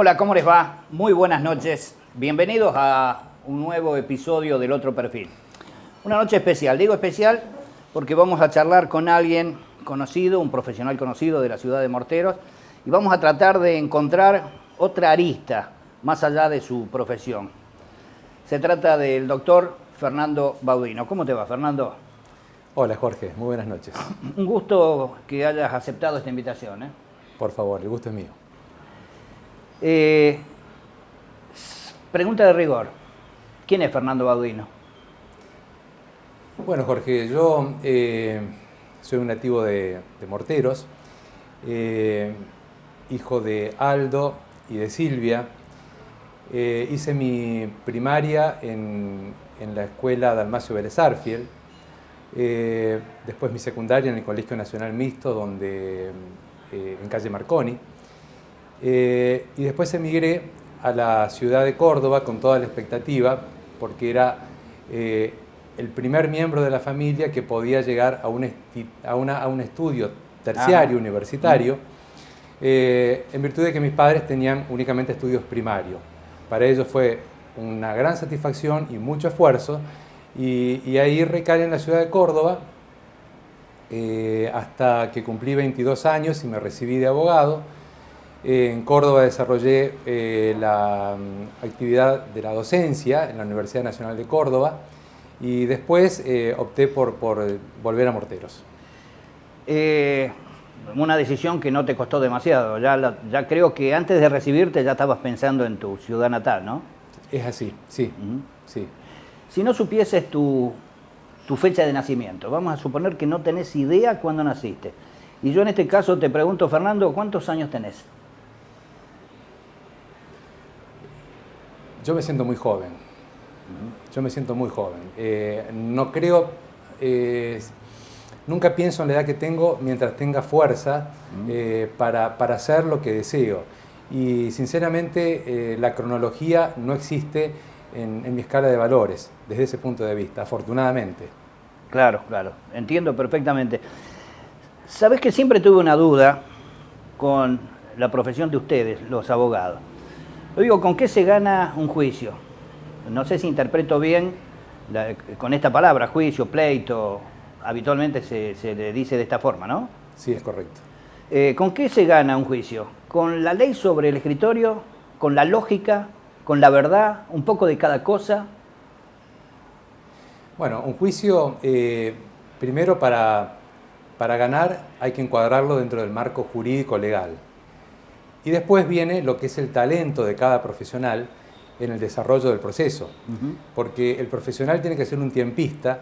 Hola, ¿cómo les va? Muy buenas noches. Bienvenidos a un nuevo episodio del Otro Perfil. Una noche especial. Digo especial porque vamos a charlar con alguien conocido, un profesional conocido de la ciudad de Morteros, y vamos a tratar de encontrar otra arista más allá de su profesión. Se trata del doctor Fernando Baudino. ¿Cómo te va, Fernando? Hola, Jorge. Muy buenas noches. Un gusto que hayas aceptado esta invitación, ¿eh? Por favor, el gusto es mío. Pregunta de rigor. ¿Quién es Fernando Baudino? Bueno, Jorge, yo soy un nativo de Morteros, hijo de Aldo y de Silvia. Hice mi primaria en la escuela Dalmacio Vélez Arfiel, después mi secundaria en el Colegio Nacional Mixto, en calle Marconi. Y después emigré a la ciudad de Córdoba con toda la expectativa, porque era el primer miembro de la familia que podía llegar a un estudio terciario, universitario, en virtud de que mis padres tenían únicamente estudios primarios. Para ellos fue una gran satisfacción y mucho esfuerzo, y ahí recalé en la ciudad de Córdoba hasta que cumplí 22 años y me recibí de abogado. En Córdoba desarrollé la actividad de la docencia en la Universidad Nacional de Córdoba y después opté por volver a Morteros. Una decisión que no te costó demasiado. Ya creo que antes de recibirte ya estabas pensando en tu ciudad natal, ¿no? Es así, sí. Sí. Si no supieses tu fecha de nacimiento, vamos a suponer que no tenés idea cuándo naciste. Y yo en este caso te pregunto, Fernando, ¿cuántos años tenés? Yo me siento muy joven. Yo me siento muy joven. No creo, nunca pienso en la edad que tengo mientras tenga fuerza para hacer lo que deseo. Y sinceramente la cronología no existe en mi escala de valores desde ese punto de vista, afortunadamente. Claro, claro, entiendo perfectamente. Sabés que siempre tuve una duda con la profesión de ustedes, los abogados. Yo digo, ¿con qué se gana un juicio? No sé si interpreto bien con esta palabra, juicio, pleito, habitualmente se le dice de esta forma, ¿no? Sí, es correcto. ¿Con qué se gana un juicio? ¿Con la ley sobre el escritorio? ¿Con la lógica? ¿Con la verdad? ¿Un poco de cada cosa? Bueno, un juicio, primero para ganar hay que encuadrarlo dentro del marco jurídico legal. Y después viene lo que es el talento de cada profesional en el desarrollo del proceso. Porque el profesional tiene que ser un tiempista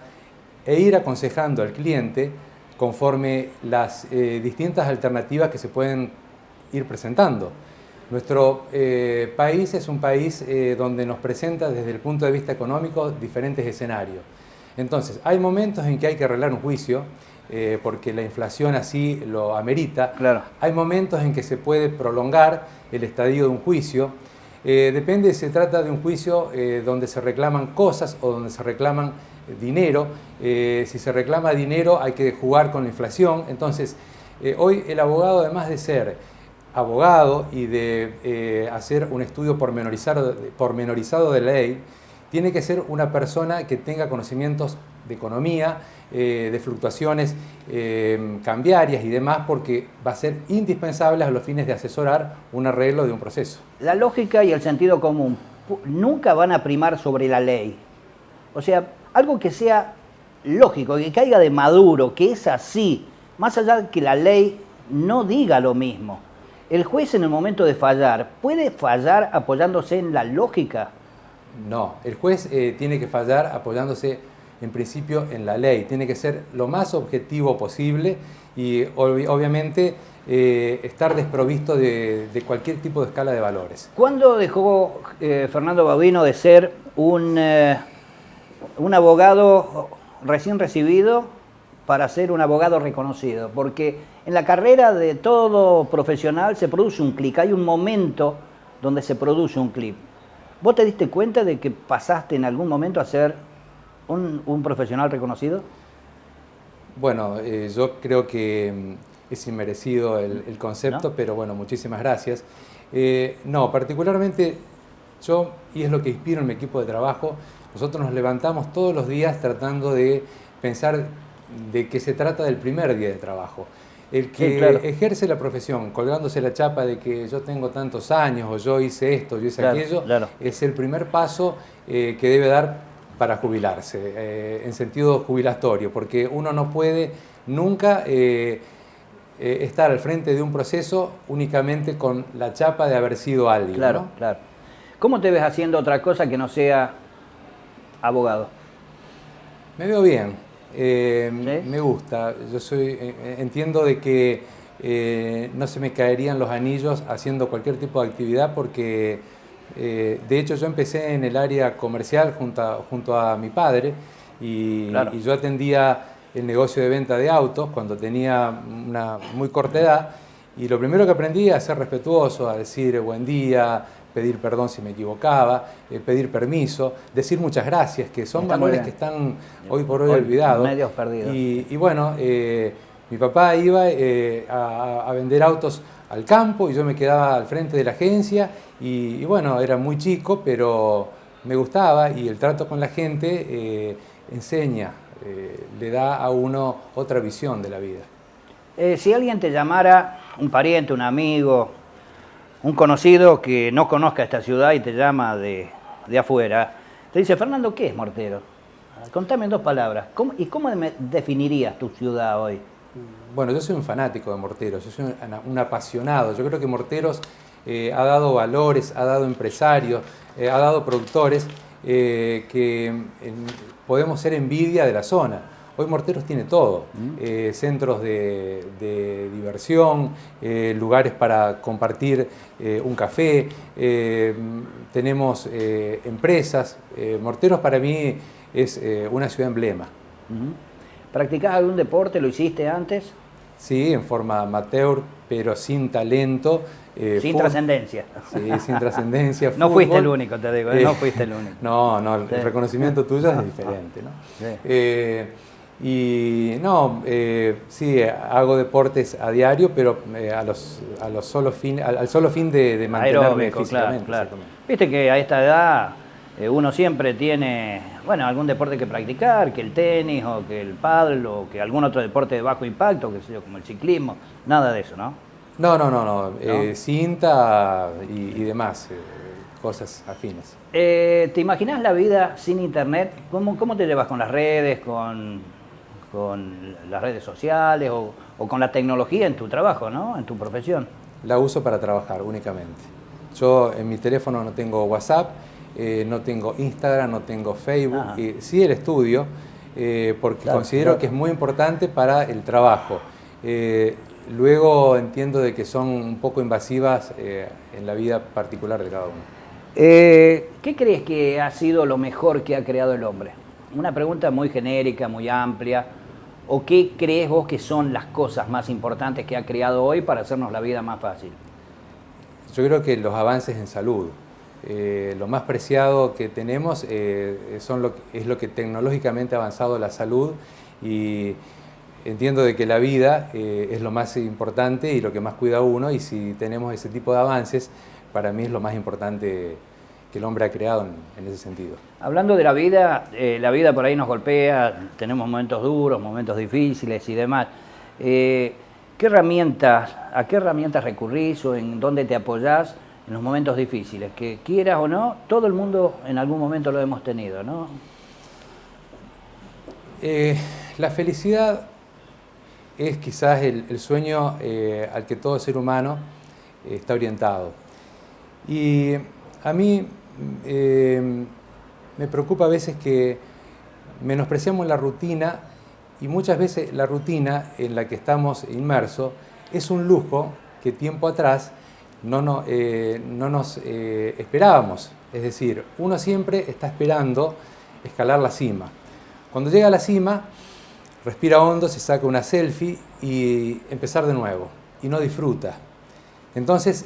e ir aconsejando al cliente conforme las distintas alternativas que se pueden ir presentando. Nuestro país es un país donde nos presenta desde el punto de vista económico diferentes escenarios. Entonces, hay momentos en que hay que arreglar un juicio, porque la inflación así lo amerita. Claro. Hay momentos en que se puede prolongar el estadio de un juicio. Depende si se trata de un juicio donde se reclaman cosas o donde se reclaman dinero. Si se reclama dinero hay que jugar con la inflación. Entonces, hoy el abogado, además de ser abogado y de hacer un estudio pormenorizado de ley, tiene que ser una persona que tenga conocimientos de economía, de fluctuaciones cambiarias y demás, porque va a ser indispensable a los fines de asesorar un arreglo de un proceso. La lógica y el sentido común nunca van a primar sobre la ley. O sea, algo que sea lógico, que caiga de maduro, que es así, más allá de que la ley no diga lo mismo. ¿El juez en el momento de fallar puede fallar apoyándose en la lógica? No, el juez tiene que fallar apoyándose en principio en la ley, tiene que ser lo más objetivo posible y obviamente estar desprovisto de cualquier tipo de escala de valores. ¿Cuándo dejó Fernando Baudino de ser un abogado recién recibido para ser un abogado reconocido? Porque en la carrera de todo profesional se produce un clic, hay un momento donde se produce un clic. ¿Vos te diste cuenta de que pasaste en algún momento a ser un profesional reconocido? Bueno, yo creo que es inmerecido el concepto, ¿no? Pero bueno, muchísimas gracias. No, particularmente yo, y es lo que inspiro en mi equipo de trabajo, nosotros nos levantamos todos los días tratando de pensar de qué se trata del primer día de trabajo. El que Sí, claro. ejerce la profesión colgándose la chapa de que yo tengo tantos años, o yo hice esto, yo hice Claro, aquello, claro. es el primer paso que debe dar para jubilarse, en sentido jubilatorio, porque uno no puede nunca estar al frente de un proceso únicamente con la chapa de haber sido alguien, Claro, ¿no? claro. ¿Cómo te ves haciendo otra cosa que no sea abogado? Me veo bien, ¿Sí? me gusta. Yo entiendo de que no se me caerían los anillos haciendo cualquier tipo de actividad porque, de hecho, yo empecé en el área comercial junto a mi padre Claro. y yo atendía el negocio de venta de autos cuando tenía una muy corta edad y lo primero que aprendí a ser respetuoso, a decir buen día, pedir perdón si me equivocaba, pedir permiso, decir muchas gracias, que son Está muy valores bien. que están hoy por hoy Hoy olvidados. medios perdidos. Y bueno, mi papá iba a vender autos al campo y yo me quedaba al frente de la agencia y bueno, era muy chico, pero me gustaba y el trato con la gente enseña, le da a uno otra visión de la vida. Si alguien te llamara, un pariente, un amigo, un conocido que no conozca esta ciudad y te llama de afuera, te dice, Fernando, ¿qué es Morteros? Contame en 2 palabras. ¿Cómo definirías tu ciudad hoy? Bueno, yo soy un fanático de Morteros, yo soy un apasionado. Yo creo que Morteros ha dado valores, ha dado empresarios, ha dado productores podemos ser envidia de la zona. Hoy Morteros tiene todo, centros de diversión, lugares para compartir un café, tenemos empresas. Morteros para mí es una ciudad emblema. ¿Practicás algún deporte? ¿Lo hiciste antes? Sí, en forma amateur, pero sin talento. Sin trascendencia. Sí, sin trascendencia. No fuiste el único, te digo, no fuiste el único. No, el Sí. reconocimiento tuyo es diferente, ¿no? Sí. Sí, hago deportes a diario, pero al solo fin de mantenerme Aeróbico, físicamente. claro. Viste que a esta edad uno siempre tiene, bueno, algún deporte que practicar, que el tenis o que el pádel o que algún otro deporte de bajo impacto, que sé yo, como el ciclismo, nada de eso, ¿no? No. Cinta y demás, cosas afines. ¿Te imaginas la vida sin internet? ¿Cómo te llevas con las redes, con las redes sociales o con la tecnología en tu trabajo, ¿no? En tu profesión. La uso para trabajar únicamente. Yo en mi teléfono no tengo WhatsApp, no tengo Instagram, no tengo Facebook. Sí el estudio, porque considero que es muy importante para el trabajo. Luego entiendo de que son un poco invasivas en la vida particular de cada uno. ¿Qué crees que ha sido lo mejor que ha creado el hombre? Una pregunta muy genérica, muy amplia. ¿O qué crees vos que son las cosas más importantes que ha creado hoy para hacernos la vida más fácil? Yo creo que los avances en salud. Lo más preciado que tenemos es lo que tecnológicamente ha avanzado la salud y entiendo de que la vida es lo más importante y lo que más cuida uno y si tenemos ese tipo de avances, para mí es lo más importante que el hombre ha creado en ese sentido. Hablando de la vida por ahí nos golpea, tenemos momentos duros, momentos difíciles y demás. ¿A qué herramientas recurrís o en dónde te apoyás en los momentos difíciles? Que quieras o no, todo el mundo en algún momento lo hemos tenido, ¿no? La felicidad es quizás el sueño al que todo ser humano está orientado. Y a mí me preocupa a veces que menospreciamos la rutina y muchas veces la rutina en la que estamos inmersos es un lujo que tiempo atrás no nos esperábamos. Es decir, uno siempre está esperando escalar la cima. Cuando llega a la cima, respira hondo, se saca una selfie y empezar de nuevo. Y no disfruta. Entonces,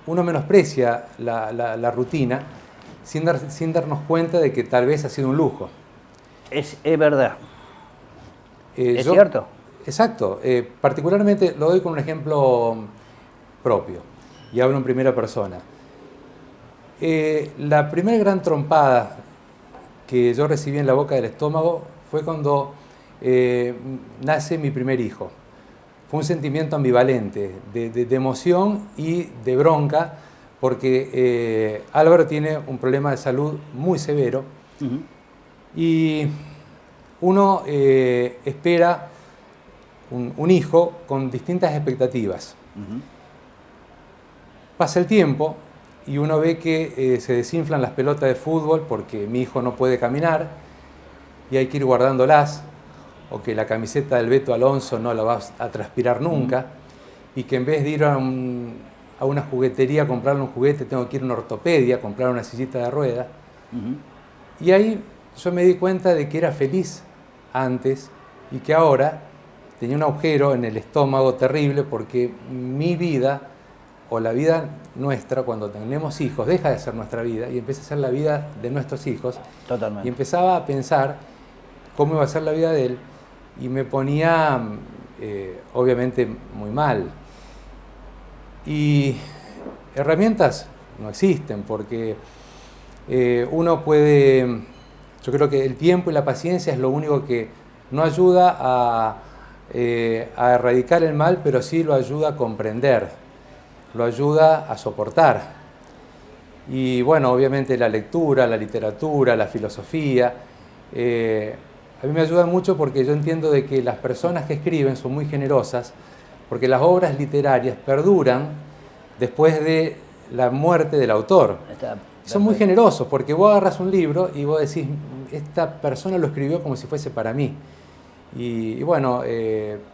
uno menosprecia la rutina sin darnos cuenta de que tal vez ha sido un lujo. Es verdad. ¿Es cierto? Exacto. Particularmente lo doy con un ejemplo propio. y hablo en primera persona. La primera gran trompada que yo recibí en la boca del estómago fue cuando nace mi primer hijo. Fue un sentimiento ambivalente, de emoción y de bronca, porque Álvaro tiene un problema de salud muy severo. Uh-huh. Y uno espera un hijo con distintas expectativas. Uh-huh. Pasa el tiempo y uno ve que se desinflan las pelotas de fútbol porque mi hijo no puede caminar y hay que ir guardándolas, o que la camiseta del Beto Alonso no la vas a transpirar nunca, y que en vez de ir a una juguetería a comprarle un juguete, tengo que ir a una ortopedia a comprar una sillita de ruedas. Uh-huh. Y ahí yo me di cuenta de que era feliz antes y que ahora tenía un agujero en el estómago terrible, porque mi vida, o la vida nuestra, cuando tenemos hijos, deja de ser nuestra vida y empieza a ser la vida de nuestros hijos. Totalmente. Y empezaba a pensar cómo iba a ser la vida de él, y me ponía obviamente muy mal. Y herramientas no existen, porque uno puede, yo creo que el tiempo y la paciencia es lo único que no ayuda a erradicar el mal, pero sí lo ayuda a comprender, lo ayuda a soportar. Y bueno, obviamente la lectura, la literatura, la filosofía, a mí me ayuda mucho, porque yo entiendo de que las personas que escriben son muy generosas, porque las obras literarias perduran después de la muerte del autor. Son muy generosos, porque vos agarras un libro y vos decís, esta persona lo escribió como si fuese para mí. Y bueno,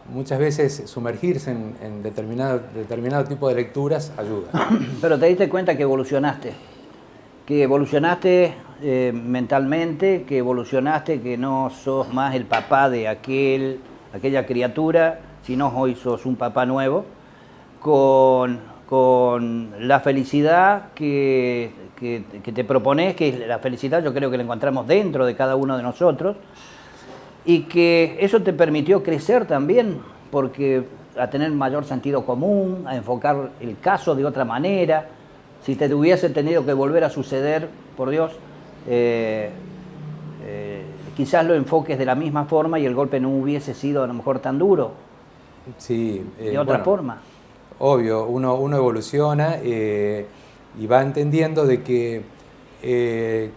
muchas veces sumergirse en determinado tipo de lecturas ayuda. Pero te diste cuenta que evolucionaste mentalmente, que evolucionaste, que no sos más el papá de aquella criatura, sino hoy sos un papá nuevo, con la felicidad que te propones, que es la felicidad, yo creo que la encontramos dentro de cada uno de nosotros, y que eso te permitió crecer también, porque a tener mayor sentido común, a enfocar el caso de otra manera. Si te hubiese tenido que volver a suceder, por Dios, quizás lo enfoques de la misma forma y el golpe no hubiese sido a lo mejor tan duro. Sí, de otra forma. Obvio, uno evoluciona y va entendiendo de que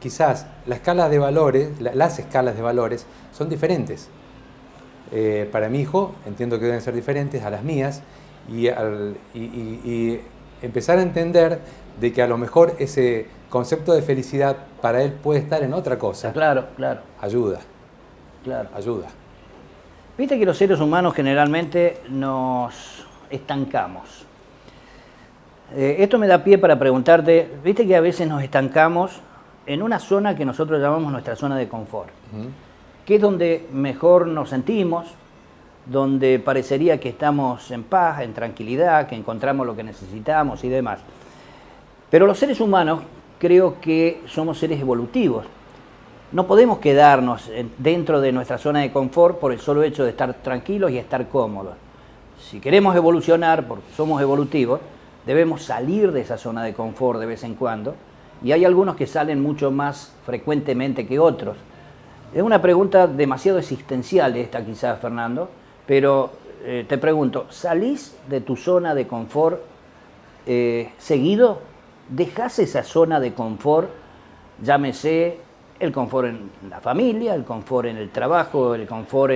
quizás las escalas de valores son diferentes. Para mi hijo entiendo que deben ser diferentes a las mías, y empezar a entender de que a lo mejor ese concepto de felicidad para él puede estar en otra cosa. Claro, claro. Ayuda. Claro. Ayuda. Viste que los seres humanos generalmente nos estancamos. Esto me da pie para preguntarte, viste que a veces nos estancamos en una zona que nosotros llamamos nuestra zona de confort, que es donde mejor nos sentimos, donde parecería que estamos en paz, en tranquilidad, que encontramos lo que necesitamos y demás. Pero los seres humanos creo que somos seres evolutivos. No podemos quedarnos dentro de nuestra zona de confort por el solo hecho de estar tranquilos y estar cómodos. Si queremos evolucionar, porque somos evolutivos, debemos salir de esa zona de confort de vez en cuando, y hay algunos que salen mucho más frecuentemente que otros. Es una pregunta demasiado existencial esta quizás, Fernando, pero te pregunto, ¿salís de tu zona de confort seguido? ¿Dejás esa zona de confort, llámese el confort en la familia, el confort en el trabajo, el confort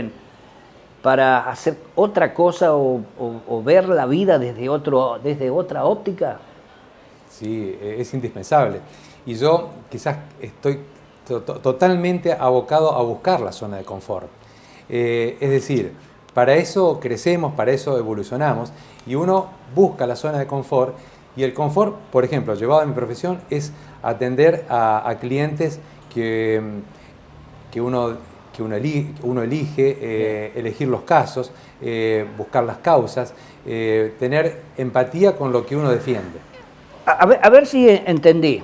para hacer otra cosa o ver la vida desde otra óptica? Sí, es indispensable. Y yo quizás estoy totalmente abocado a buscar la zona de confort. Es decir, para eso crecemos, para eso evolucionamos, y uno busca la zona de confort. Y el confort, por ejemplo, llevado a mi profesión, es atender a clientes que uno elige, elegir los casos, buscar las causas, tener empatía con lo que uno defiende. A ver si entendí.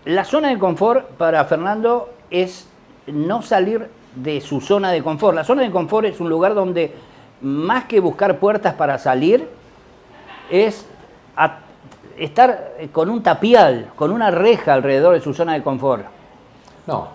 La zona de confort para Fernando es no salir de su zona de confort. La zona de confort es un lugar donde, más que buscar puertas para salir, es a estar con un tapial, con una reja alrededor de su zona de confort? No.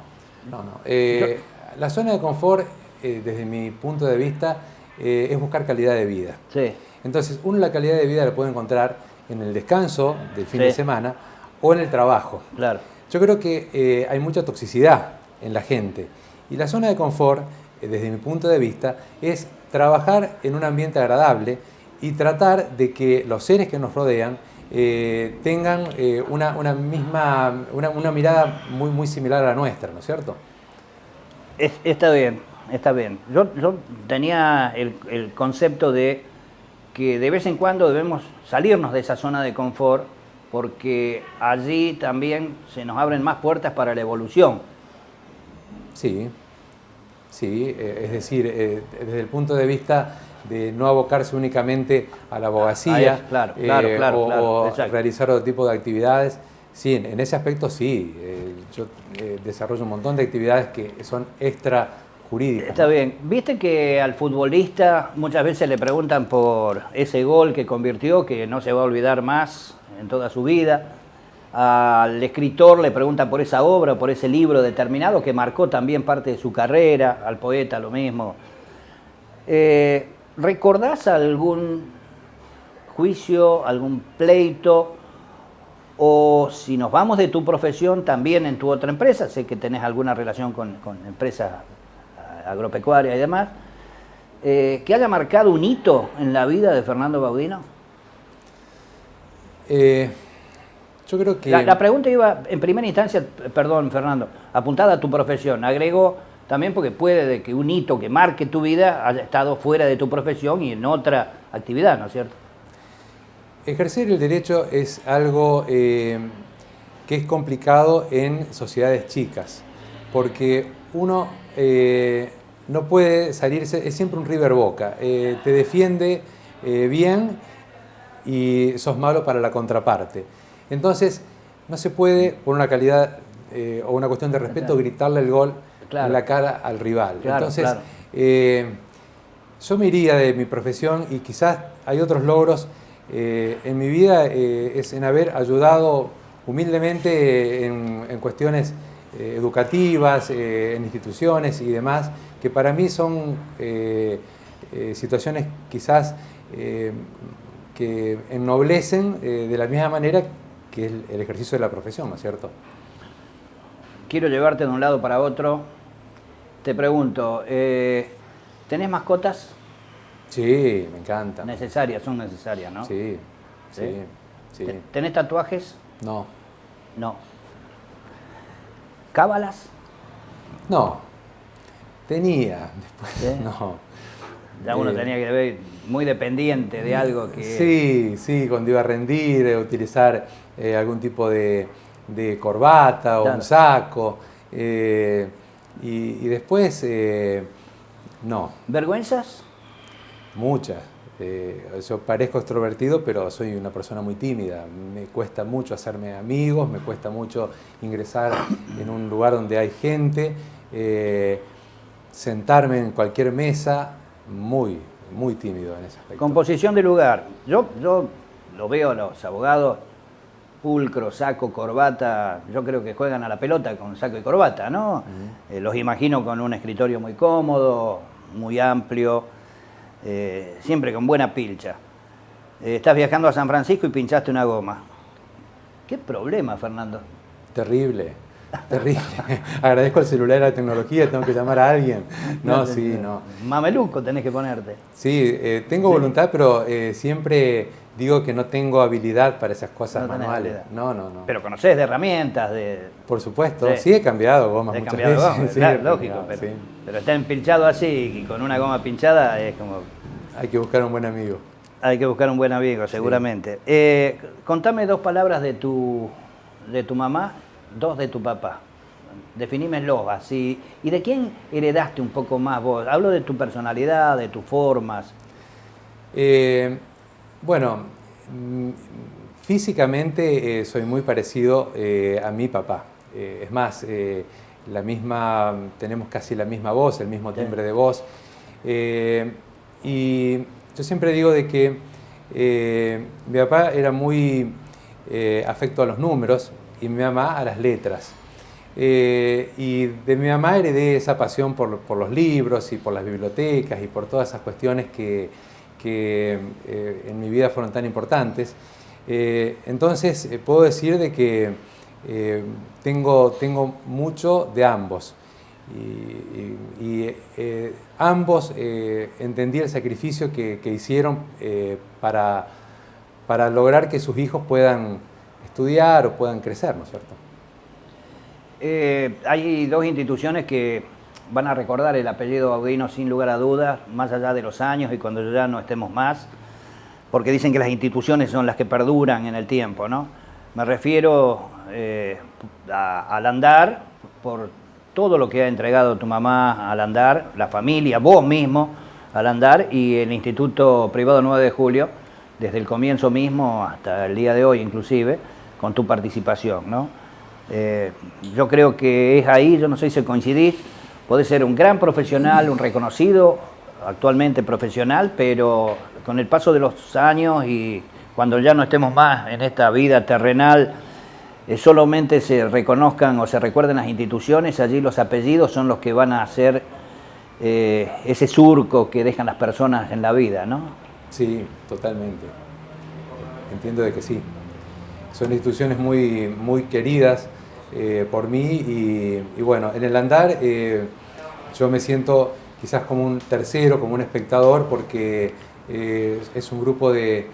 La zona de confort, desde mi punto de vista, es buscar calidad de vida. Sí. Entonces, uno la calidad de vida la puede encontrar en el descanso del fin de semana o en el trabajo. Claro. Yo creo que hay mucha toxicidad en la gente. Y la zona de confort, desde mi punto de vista, es trabajar en un ambiente agradable y tratar de que los seres que nos rodean tengan una mirada muy similar a la nuestra, ¿no es cierto? Está bien, está bien. Yo tenía el concepto de que de vez en cuando debemos salirnos de esa zona de confort, porque allí también se nos abren más puertas para la evolución. Sí, es decir, desde el punto de vista de no abocarse únicamente a la abogacía o realizar otro tipo de actividades. Sí, en ese aspecto sí, yo desarrollo un montón de actividades que son extra jurídicas. Está bien. Viste que al futbolista muchas veces le preguntan por ese gol que convirtió, que no se va a olvidar más en toda su vida. Al escritor le preguntan por esa obra, por ese libro determinado que marcó también parte de su carrera, al poeta lo mismo. ¿Recordás algún juicio, algún pleito? O si nos vamos de tu profesión, también en tu otra empresa, sé que tenés alguna relación con empresas agropecuarias y demás, que haya marcado un hito en la vida de Fernando Baudino. Yo creo que... La pregunta iba, en primera instancia, perdón Fernando, apuntada a tu profesión. Agrego también porque puede de que un hito que marque tu vida haya estado fuera de tu profesión y en otra actividad, ¿no es cierto? Ejercer el derecho es algo que es complicado en sociedades chicas, porque uno no puede salirse, es siempre un River Boca, te defiende bien y sos malo para la contraparte. Entonces, no se puede, por una calidad o una cuestión de respeto, gritarle el gol en la cara al rival. Entonces, yo me iría de mi profesión y quizás hay otros logros en mi vida, es en haber ayudado humildemente en cuestiones educativas, en instituciones y demás, que para mí son situaciones quizás que ennoblecen de la misma manera que es el ejercicio de la profesión, ¿no es cierto? Quiero llevarte de un lado para otro. Te pregunto, ¿tenés mascotas? Sí, me encanta. Son necesarias, ¿no? Sí. ¿Tenés tatuajes? No. No. ¿Cábalas? No. Tenía. Después, ¿Sí? no. Ya uno tenía que ver muy dependiente de algo que... Sí, cuando iba a rendir, utilizar algún tipo de corbata o un saco. Y después, no. ¿Vergüenzas? Muchas. Yo parezco extrovertido, pero soy una persona muy tímida. Me cuesta mucho hacerme amigos, me cuesta mucho ingresar en un lugar donde hay gente, sentarme en cualquier mesa, muy tímido en ese aspecto. Composición de lugar. Yo lo veo a los abogados, pulcro, saco, corbata, yo creo que juegan a la pelota con saco y corbata, ¿no? Los imagino con un escritorio muy cómodo, muy amplio, siempre con buena pilcha. Estás viajando a San Francisco y pinchaste una goma. ¿Qué problema, Fernando? Terrible. Agradezco el celular y la tecnología, tengo que llamar a alguien. No. Mameluco tenés que ponerte. Sí, tengo voluntad, pero siempre digo que no tengo habilidad para esas cosas manuales. No. Pero conocés de herramientas, Por supuesto, sí he cambiado gomas muchas veces. Gomas, sí, claro, lógico, pero estar empilchado así y con una goma pinchada es como... Hay que buscar un buen amigo. Hay que buscar un buen amigo, seguramente. Sí. Contame 2 palabras de tu mamá, 2 de tu papá. Definímelos así. ¿Y de quién heredaste un poco más vos? Hablo de tu personalidad, de tus formas. Bueno, físicamente soy muy parecido a mi papá. Es más, tenemos casi la misma voz, el mismo timbre de voz. Y yo siempre digo de que Mi papá era muy afecto a los números y mi mamá a las letras. Y de mi mamá heredé esa pasión por los libros y por las bibliotecas y por todas esas cuestiones que en mi vida fueron tan importantes. Entonces puedo decir de que tengo mucho de ambos. Y ambos entendí el sacrificio que hicieron para lograr que sus hijos puedan estudiar o puedan crecer, ¿no es cierto? Hay dos instituciones que van a recordar el apellido Baudino sin lugar a dudas, más allá de los años y cuando ya no estemos más, porque dicen que las instituciones son las que perduran en el tiempo, ¿no? Me refiero al Andar, por todo lo que ha entregado tu mamá al Andar, la familia, vos mismo al Andar, y el Instituto Privado 9 de Julio, desde el comienzo mismo hasta el día de hoy inclusive, con tu participación, ¿no? Yo creo que es ahí, yo no sé si coincidís, podés ser un gran profesional, un reconocido, actualmente profesional, pero con el paso de los años y cuando ya no estemos más en esta vida terrenal, solamente se reconozcan o se recuerden las instituciones, allí los apellidos son los que van a hacer ese surco que dejan las personas en la vida, ¿no? Sí, totalmente. Entiendo de que sí. Son instituciones muy queridas por mí y bueno, en el Andar yo me siento quizás como un tercero, como un espectador, porque es un grupo de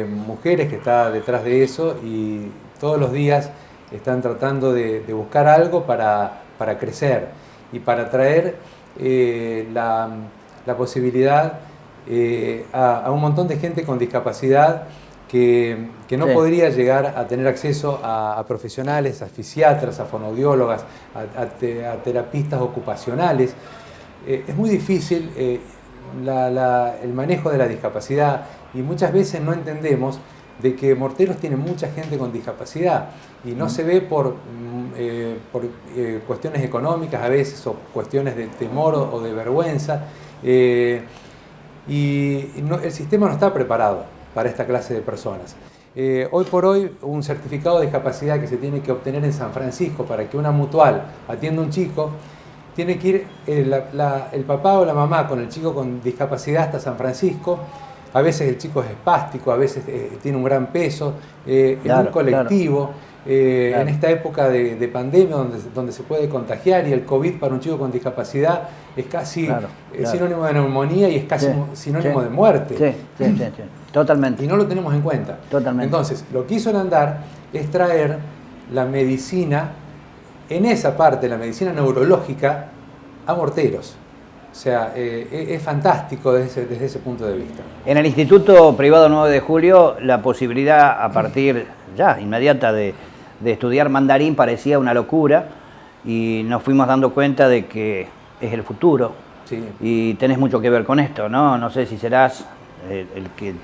mujeres que está detrás de eso y todos los días están tratando de buscar algo para crecer y para traer la posibilidad a un montón de gente con discapacidad que no podría llegar a tener acceso a profesionales, a fisiatras, a fonoaudiólogas, a terapistas ocupacionales. Es muy difícil el manejo de la discapacidad y muchas veces no entendemos de que Morteros tiene mucha gente con discapacidad y no se ve por cuestiones económicas a veces o cuestiones de temor o de vergüenza el sistema no está preparado para esta clase de personas. Hoy por hoy un certificado de discapacidad que se tiene que obtener en San Francisco para que una mutual atienda a un chico, tiene que ir el papá o la mamá con el chico con discapacidad hasta San Francisco. A veces el chico es espástico, a veces tiene un gran peso, en un colectivo. Claro. En esta época de pandemia donde se puede contagiar y el COVID para un chico con discapacidad es casi sinónimo de neumonía y es casi sinónimo de muerte. Sí, totalmente. Y no lo tenemos en cuenta. Totalmente. Entonces, lo que hizo el Andar es traer la medicina, en esa parte, la medicina neurológica, a Morteros. O sea, es fantástico desde ese punto de vista. En el Instituto Privado 9 de Julio, la posibilidad a partir ya inmediata de estudiar mandarín parecía una locura y nos fuimos dando cuenta de que es el futuro. Sí. Y tenés mucho que ver con esto, ¿no? No sé si serás el que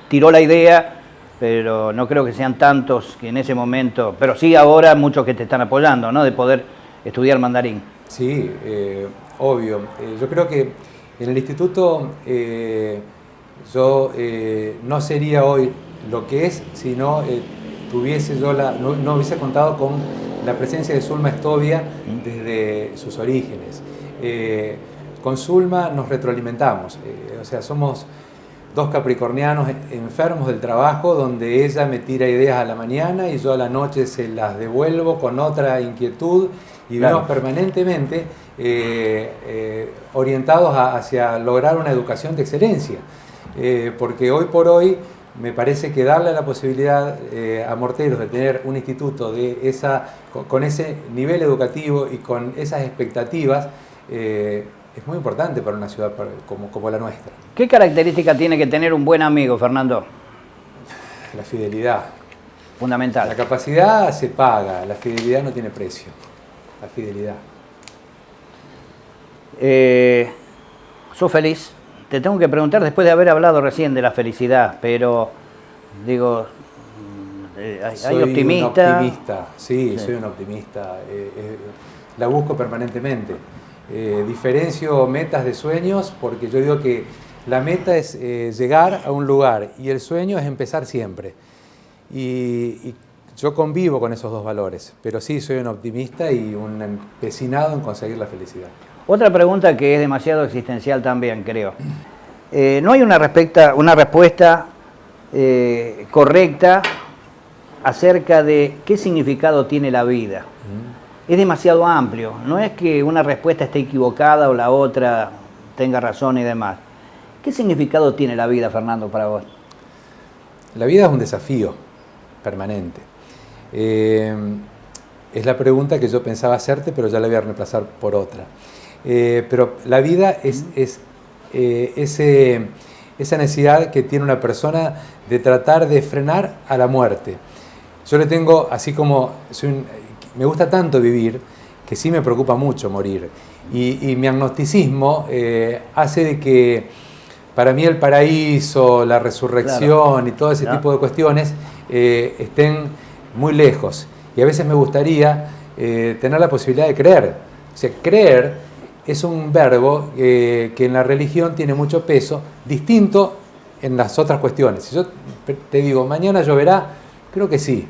tiró la idea, pero no creo que sean tantos que en ese momento, pero sí ahora muchos que te están apoyando, ¿no? De poder estudiar mandarín. Sí, obvio. Yo creo que en el instituto yo no sería hoy lo que es si no tuviese yo no hubiese contado con la presencia de Zulma Estovia desde sus orígenes. Con Zulma nos retroalimentamos, o sea, somos dos capricornianos enfermos del trabajo, donde ella me tira ideas a la mañana y yo a la noche se las devuelvo con otra inquietud y vemos permanentemente orientados hacia lograr una educación de excelencia, porque hoy por hoy me parece que darle la posibilidad a Morteros de tener un instituto con ese nivel educativo y con esas expectativas es muy importante para una ciudad como la nuestra. ¿Qué característica tiene que tener un buen amigo, Fernando? La fidelidad. Fundamental. La capacidad se paga, la fidelidad no tiene precio. La fidelidad. ¿Sos feliz? Te tengo que preguntar después de haber hablado recién de la felicidad, pero digo, ¿hay optimista? Un optimista, sí, soy un optimista. La busco permanentemente. Diferencio metas de sueños porque yo digo que La meta es llegar a un lugar y el sueño es empezar siempre. Y yo convivo con esos dos valores, pero sí soy un optimista y un empecinado en conseguir la felicidad. Otra pregunta que es demasiado existencial también, creo. No hay una respuesta correcta acerca de qué significado tiene la vida. Es demasiado amplio. No es que una respuesta esté equivocada o la otra tenga razón y demás. ¿Qué significado tiene la vida, Fernando, para vos? La vida es un desafío permanente. Es la pregunta que yo pensaba hacerte, pero ya la voy a reemplazar por otra. Pero la vida es esa necesidad que tiene una persona de tratar de frenar a la muerte. Yo le tengo, así como me gusta tanto vivir, que sí me preocupa mucho morir. Y mi agnosticismo hace de que para mí el paraíso, la resurrección, claro, y todo ese tipo de cuestiones estén muy lejos. Y a veces me gustaría tener la posibilidad de creer. O sea, creer es un verbo que en la religión tiene mucho peso, distinto en las otras cuestiones. Si yo te digo, mañana lloverá, creo que sí,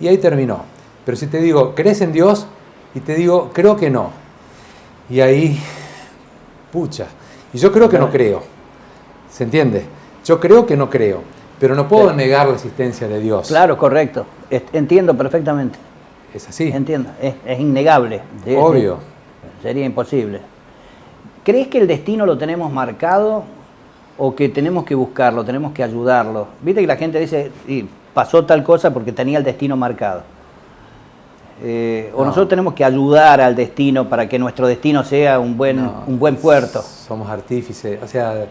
y ahí terminó. Pero si te digo, ¿crees en Dios? Y te digo, creo que no. Y ahí, pucha. Y yo creo que no creo. ¿Se entiende? Yo creo que no creo, pero no puedo negar la existencia de Dios. Claro, correcto. Entiendo perfectamente. Es así. Entiendo. Es innegable. Obvio. Sería imposible. ¿Crees que el destino lo tenemos marcado o que tenemos que buscarlo, tenemos que ayudarlo? Viste que la gente dice, pasó tal cosa porque tenía el destino marcado. O nosotros tenemos que ayudar al destino para que nuestro destino sea un buen puerto. Somos artífices, o sea,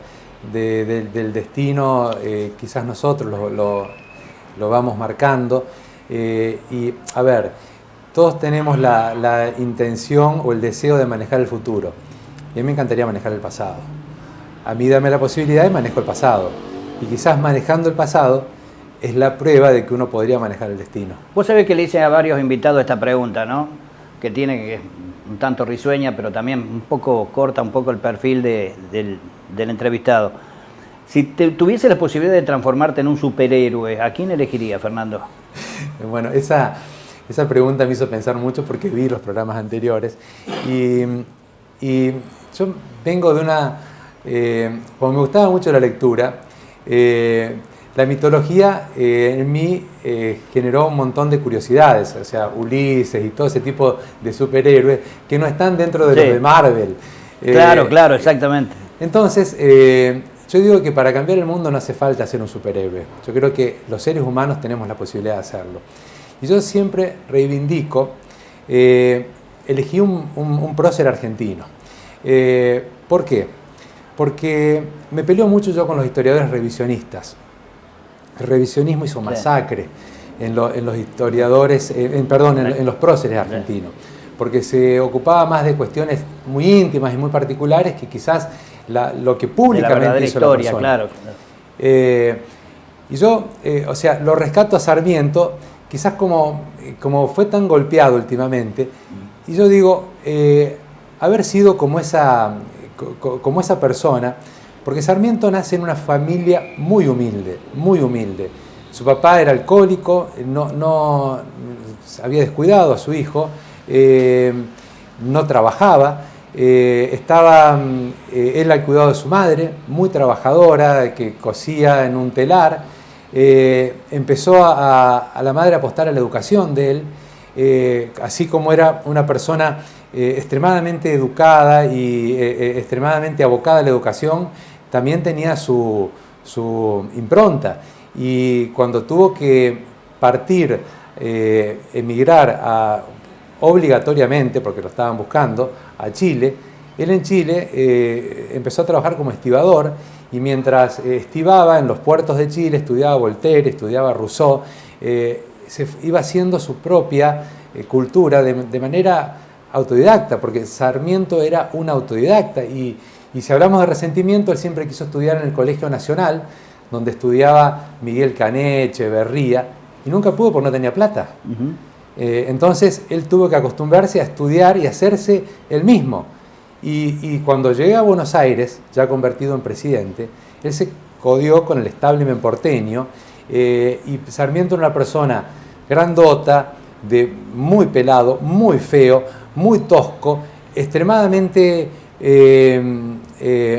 del destino quizás nosotros lo vamos marcando. Y a ver, todos tenemos la intención o el deseo de manejar el futuro. Y a mí me encantaría manejar el pasado. A mí dame la posibilidad y manejo el pasado. Y quizás manejando el pasado es la prueba de que uno podría manejar el destino. Vos sabés que le hice a varios invitados esta pregunta, ¿no? Que es un tanto risueña, pero también un poco corta un poco el perfil del entrevistado. Si tuviese la posibilidad de transformarte en un superhéroe, ¿a quién elegirías, Fernando? Bueno, esa pregunta me hizo pensar mucho porque vi los programas anteriores y yo vengo de como me gustaba mucho la lectura, la mitología en mí generó un montón de curiosidades, o sea, Ulises y todo ese tipo de superhéroes que no están dentro de los de Marvel. Claro, exactamente. Entonces, yo digo que para cambiar el mundo no hace falta ser un superhéroe. Yo creo que los seres humanos tenemos la posibilidad de hacerlo. Y yo siempre reivindico, elegí un prócer argentino. ¿Por qué? Porque me peleo mucho yo con los historiadores revisionistas. El revisionismo hizo masacre en los historiadores, en los próceres argentinos, porque se ocupaba más de cuestiones muy íntimas y muy particulares que quizás lo que públicamente hizo la persona. Claro. Y yo, o sea, lo rescato a Sarmiento, quizás como fue tan golpeado últimamente, y yo digo, haber sido como esa persona, porque Sarmiento nace en una familia muy humilde, muy humilde. Su papá era alcohólico, no había descuidado a su hijo, no trabajaba, estaba él al cuidado de su madre, muy trabajadora, que cosía en un telar. Empezó a la madre a apostar a la educación de él, así como era una persona extremadamente educada y extremadamente abocada a la educación, también tenía su impronta. Y cuando tuvo que partir, emigrar obligatoriamente, porque lo estaban buscando, a Chile, él en Chile empezó a trabajar como estibador, y mientras estibaba en los puertos de Chile, estudiaba Voltaire, estudiaba Rousseau, se iba haciendo su propia cultura de manera autodidacta, porque Sarmiento era un autodidacta, y si hablamos de resentimiento, él siempre quiso estudiar en el Colegio Nacional, donde estudiaba Miguel Cané, Echeverría, y nunca pudo porque no tenía plata. Entonces él tuvo que acostumbrarse a estudiar y hacerse él mismo. Y cuando llegué a Buenos Aires, ya convertido en presidente, él se codió con el establishment porteño, y Sarmiento era una persona grandota, muy pelado, muy feo, muy tosco, extremadamente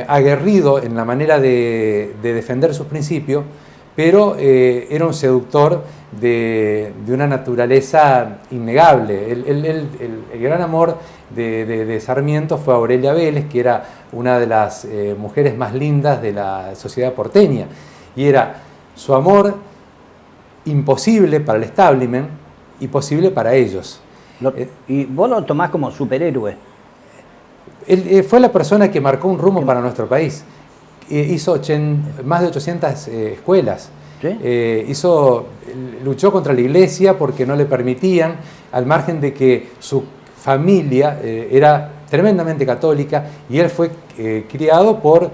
aguerrido en la manera de defender sus principios, pero era un seductor de una naturaleza innegable. El gran amor de Sarmiento fue Aurelia Vélez, que era una de las mujeres más lindas de la sociedad porteña, y era su amor imposible para el establishment y posible para ellos. Y vos lo tomás como superhéroe. Él fue la persona que marcó un rumbo para nuestro país. Hizo más de 800 escuelas. ¿Sí? Luchó contra la iglesia porque no le permitían, al margen de que su familia era tremendamente católica, y él fue criado por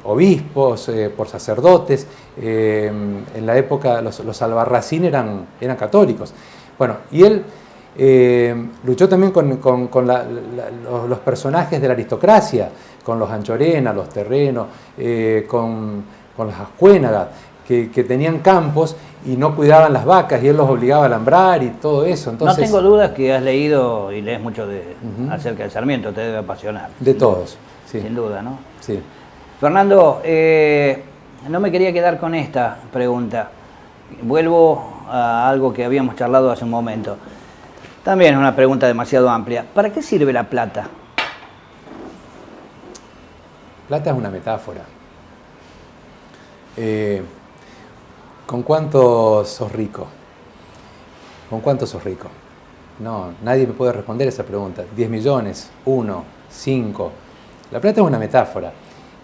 obispos, por sacerdotes. En la época los Albarracín eran católicos. Bueno, y él luchó también con los personajes de la aristocracia, con los Anchorena, los Terrenos, con las Ascuénagas, que tenían campos y no cuidaban las vacas, y él los obligaba a alambrar y todo eso. Entonces, no tengo dudas que has leído y lees mucho acerca de Sarmiento, te debe apasionar. De todos, sí. Sin duda, ¿no? Sí. Fernando, no me quería quedar con esta pregunta. Vuelvo a algo que habíamos charlado hace un momento. También es una pregunta demasiado amplia. ¿Para qué sirve la plata? Plata es una metáfora. ¿Con cuánto sos rico? ¿Con cuánto sos rico? No, nadie me puede responder esa pregunta. 10 millones, 1, 5. La plata es una metáfora.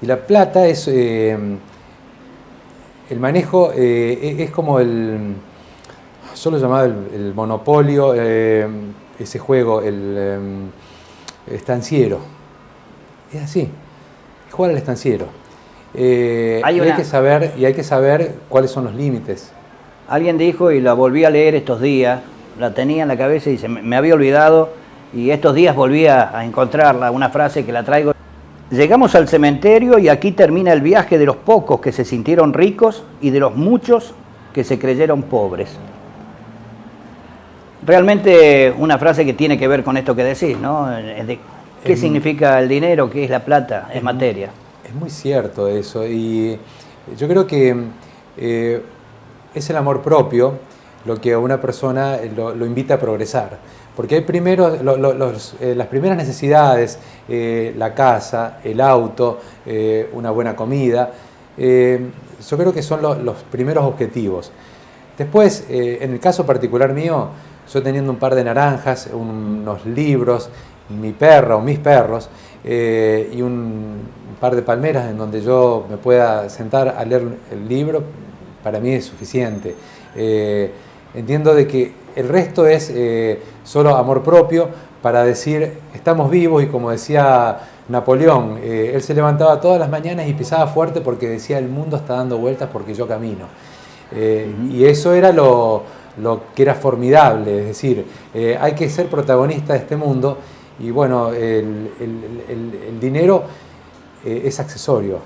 Y la plata es... el manejo es como yo lo llamaba el monopolio, ese juego, el estanciero. Es así, jugar al estanciero. Hay que saber cuáles son los límites. Alguien dijo, y la volví a leer estos días, la tenía en la cabeza y me había olvidado, y estos días volví a encontrarla, una frase que la traigo. Llegamos al cementerio y aquí termina el viaje de los pocos que se sintieron ricos y de los muchos que se creyeron pobres. Realmente una frase que tiene que ver con esto que decís, ¿no? ¿Qué significa el dinero? ¿Qué es la plata? Es materia. Es muy cierto eso, y yo creo que es el amor propio lo que a una persona lo invita a progresar. Porque hay primero las primeras necesidades, la casa, el auto, una buena comida, yo creo que son los primeros objetivos. Después, en el caso particular mío, yo teniendo un par de naranjas, unos libros, mi perra o mis perros, y un par de palmeras en donde yo me pueda sentar a leer el libro, para mí es suficiente. Entiendo de que el resto es solo amor propio para decir, estamos vivos, y como decía Napoleón, él se levantaba todas las mañanas y pisaba fuerte porque decía, el mundo está dando vueltas porque yo camino. Y eso era lo que era formidable, es decir, hay que ser protagonista de este mundo, y bueno, el dinero es accesorio.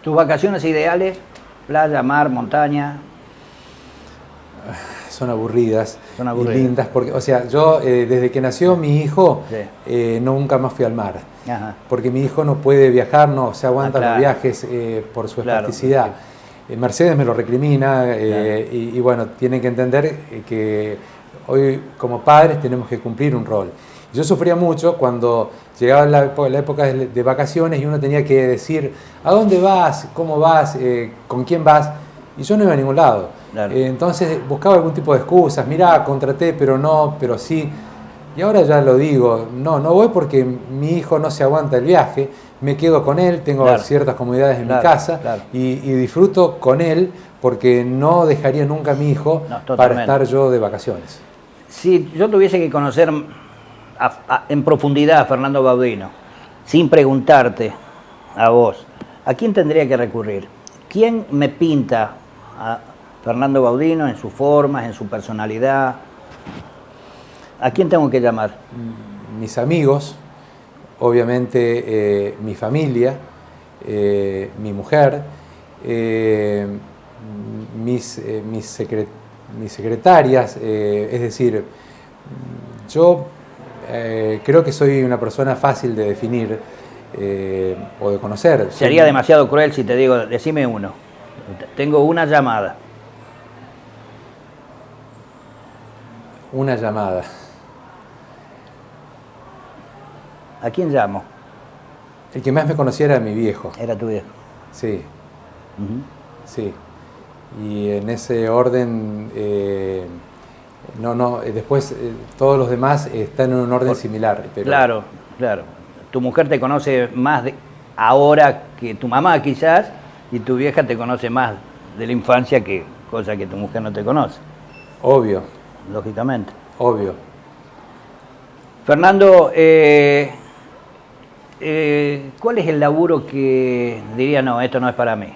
¿Tus vacaciones ideales? Playa, mar, montaña. Son aburridas y lindas, porque, o sea, yo desde que nació mi hijo, nunca más fui al mar. Ajá. Porque mi hijo no puede viajar, no se aguantan los viajes por su espasticidad. Mercedes me lo recrimina, y bueno, tienen que entender que hoy como padres tenemos que cumplir un rol. Yo sufría mucho cuando llegaba la época de vacaciones y uno tenía que decir, ¿a dónde vas? ¿Cómo vas? ¿Con quién vas? Y yo no iba a ningún lado. Claro. Entonces buscaba algún tipo de excusas, mirá, contraté, pero no, pero sí. Y ahora ya lo digo, no voy porque mi hijo no se aguanta el viaje, me quedo con él, tengo ciertas comodidades en mi casa, y disfruto con él, porque no dejaría nunca a mi hijo para estar yo de vacaciones. Si yo tuviese que conocer en profundidad a Fernando Baudino, sin preguntarte a vos, ¿a quién tendría que recurrir? ¿Quién me pinta a Fernando Baudino en sus formas, en su personalidad? ¿A quién tengo que llamar? Mis amigos, obviamente mi familia, mi mujer, mis secretarias, es decir, yo creo que soy una persona fácil de definir o de conocer. Sería demasiado cruel si te digo, decime uno. Tengo una llamada. Una llamada. ¿A quién llamo? El que más me conocía era mi viejo. Era tu viejo. Sí. Sí. Y en ese orden, después todos los demás están en un orden similar. Pero... Claro, claro. Tu mujer te conoce más ahora que tu mamá quizás, y tu vieja te conoce más de la infancia, que cosa que tu mujer no te conoce. Obvio. Lógicamente. Obvio. Fernando, ¿cuál es el laburo que diría, no, esto no es para mí?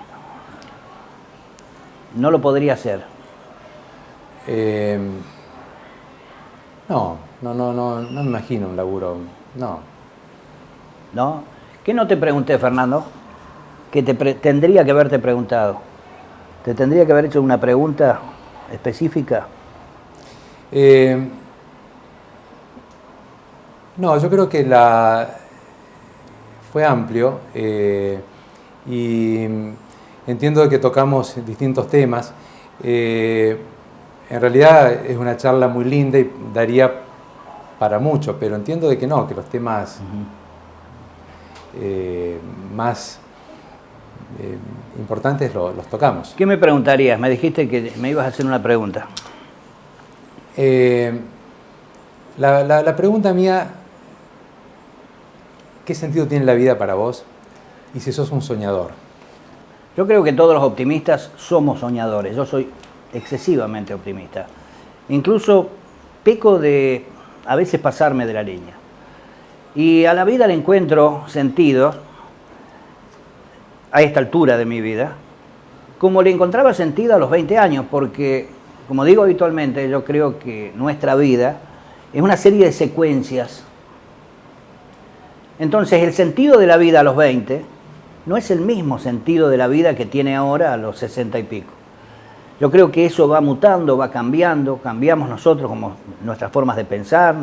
No lo podría hacer. No me imagino un laburo, no. ¿No? ¿Qué no te pregunté, Fernando? Que tendría que haberte preguntado. ¿Te tendría que haber hecho una pregunta específica? No, yo creo que fue amplio y entiendo que tocamos distintos temas. En realidad es una charla muy linda y daría para mucho, pero entiendo de que no, que los temas más importantes los tocamos. ¿Qué me preguntarías? Me dijiste que me ibas a hacer una pregunta. La pregunta mía, ¿qué sentido tiene la vida para vos? Y si sos un soñador. Yo creo que todos los optimistas somos soñadores. Yo soy excesivamente optimista. Incluso peco de a veces pasarme de la línea. Y a la vida le encuentro sentido, a esta altura de mi vida, como le encontraba sentido a los 20 años, porque, como digo habitualmente, yo creo que nuestra vida es una serie de secuencias. Entonces, el sentido de la vida a los 20 no es el mismo sentido de la vida que tiene ahora a los 60 y pico. Yo creo que eso va mutando, va cambiando, cambiamos nosotros como nuestras formas de pensar,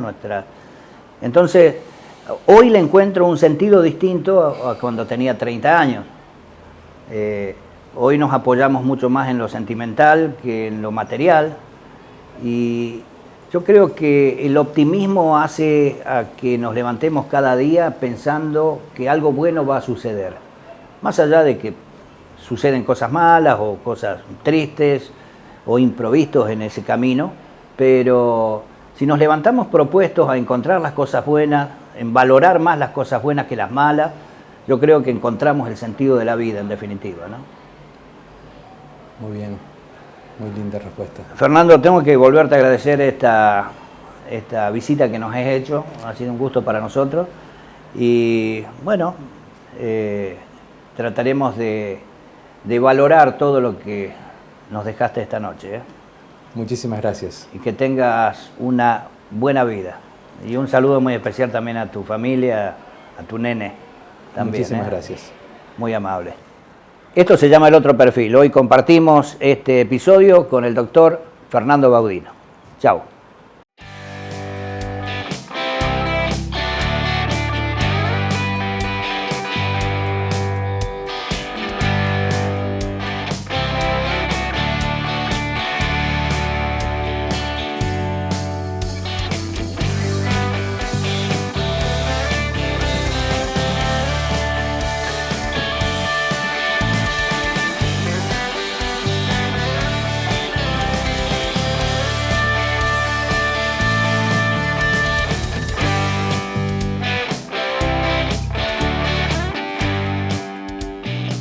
Entonces, hoy le encuentro un sentido distinto a cuando tenía 30 años. Hoy nos apoyamos mucho más en lo sentimental que en lo material, y yo creo que el optimismo hace a que nos levantemos cada día pensando que algo bueno va a suceder. Más allá de que suceden cosas malas o cosas tristes o improvistos en ese camino, pero si nos levantamos propuestos a encontrar las cosas buenas, en valorar más las cosas buenas que las malas, yo creo que encontramos el sentido de la vida, en definitiva, ¿no? Muy bien, muy linda respuesta. Fernando, tengo que volverte a agradecer esta visita que nos has hecho, ha sido un gusto para nosotros, y bueno, trataremos de valorar todo lo que nos dejaste esta noche, ¿eh? Muchísimas gracias. Y que tengas una buena vida. Y un saludo muy especial también a tu familia, a tu nene también. Muchísimas gracias. Muy amable. Esto se llama El Otro Perfil. Hoy compartimos este episodio con el doctor Fernando Baudino. Chao.